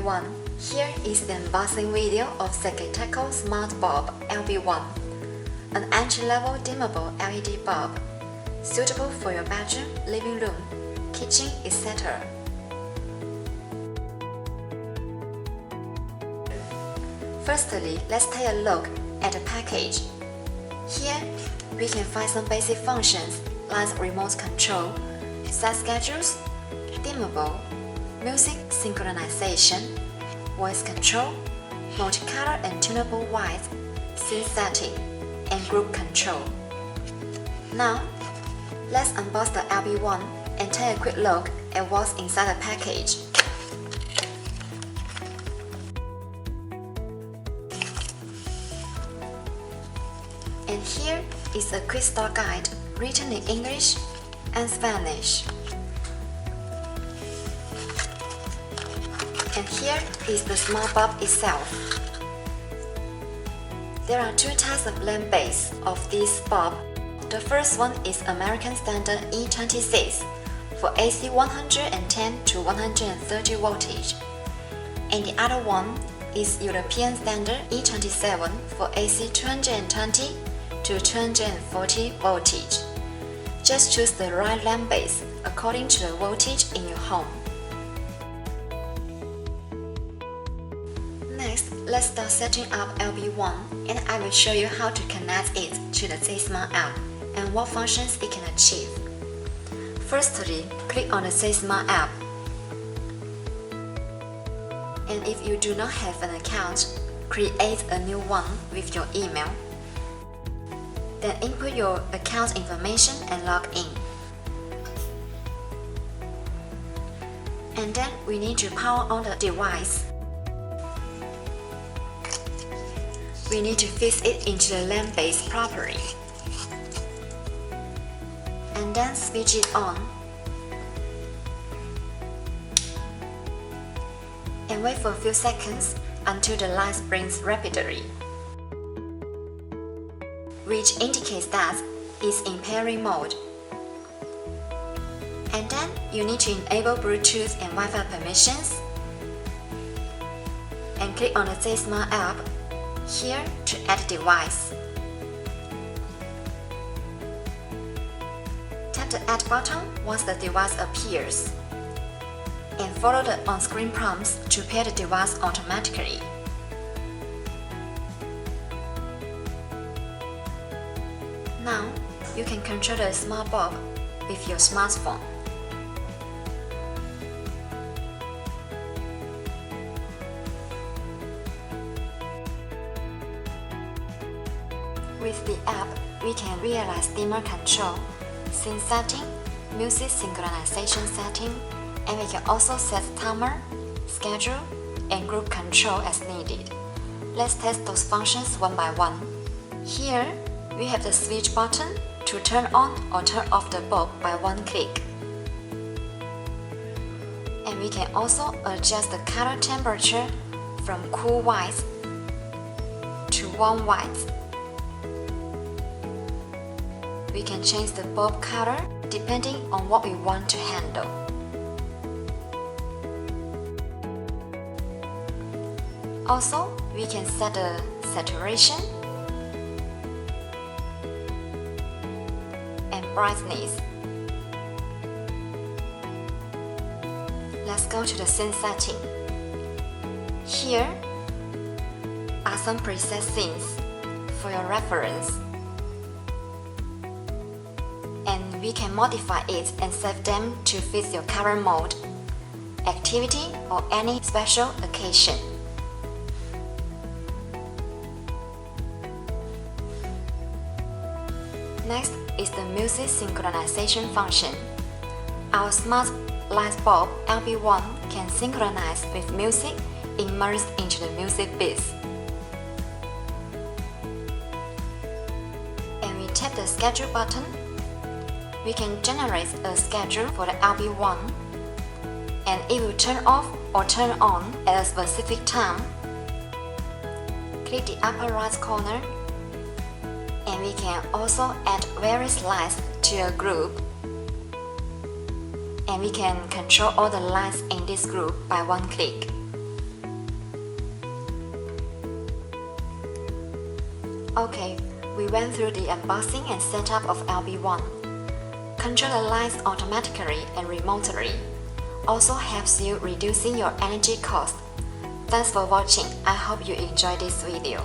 everyone, here is the unboxing video of ZKTeco Smart Bulb LB1, an entry-level dimmable LED bulb, suitable for your bedroom, living room, kitchen, etc. Firstly, let's take a look at the package. Here, we can find some basic functions like remote control, set schedules, dimmable, music synchronization, voice control, multicolor and tunable white, scene setting, and group control. Now, let's unbox the LB1 and take a quick look at what's inside the package. And here is a quick start guide written in English and Spanish. And here is the smart bulb itself. There are two types of lamp base of this bulb. The first one is American Standard E26 for AC 110 to 130 voltage, and the other one is European Standard E27 for AC 220 to 240 voltage. Just choose the right lamp base according to the voltage in your home. Next, let's start setting up LB1, and I will show you how to connect it to the ZSmart app and what functions it can achieve. Firstly, click on the ZSmart app. And if you do not have an account, create a new one with your email. Then input your account information and log in. And then we need to power on the device. We need to fix it into the lamp base properly. And then switch it on. And wait for a few seconds until the light blinks rapidly, which indicates that it's in pairing mode. And then you need to enable Bluetooth and Wi-Fi permissions. And click on the ZSmart app here to add the device. Tap the Add button once the device appears, and follow the on-screen prompts to pair the device automatically. Now, you can control the smart bulb with your smartphone. With the app, we can realize dimmer control, scene setting, music synchronization setting, and we can also set timer, schedule, and group control as needed. Let's test those functions one by one. Here, we have the switch button to turn on or turn off the bulb by one click. And we can also adjust the color temperature from cool white to warm white. We can change the bulb color depending on what we want to handle. Also, we can set the saturation and brightness. Let's go to the scene setting. Here are some preset scenes for your reference, and we can modify it and save them to fit your current mode, activity, or any special occasion. Next is the music synchronization function. Our smart light bulb LB1 can synchronize with music immersed into the music beats. And we tap the schedule button. We can generate a schedule for the LB1, and it will turn off or turn on at a specific time. Click the upper right corner, and we can also add various lights to a group. And we can control all the lights in this group by one click. Okay, we went through the unboxing and setup of LB1. Control the lights automatically and remotely. Also helps you reducing your energy cost. Thanks for watching. I hope you enjoyed this video.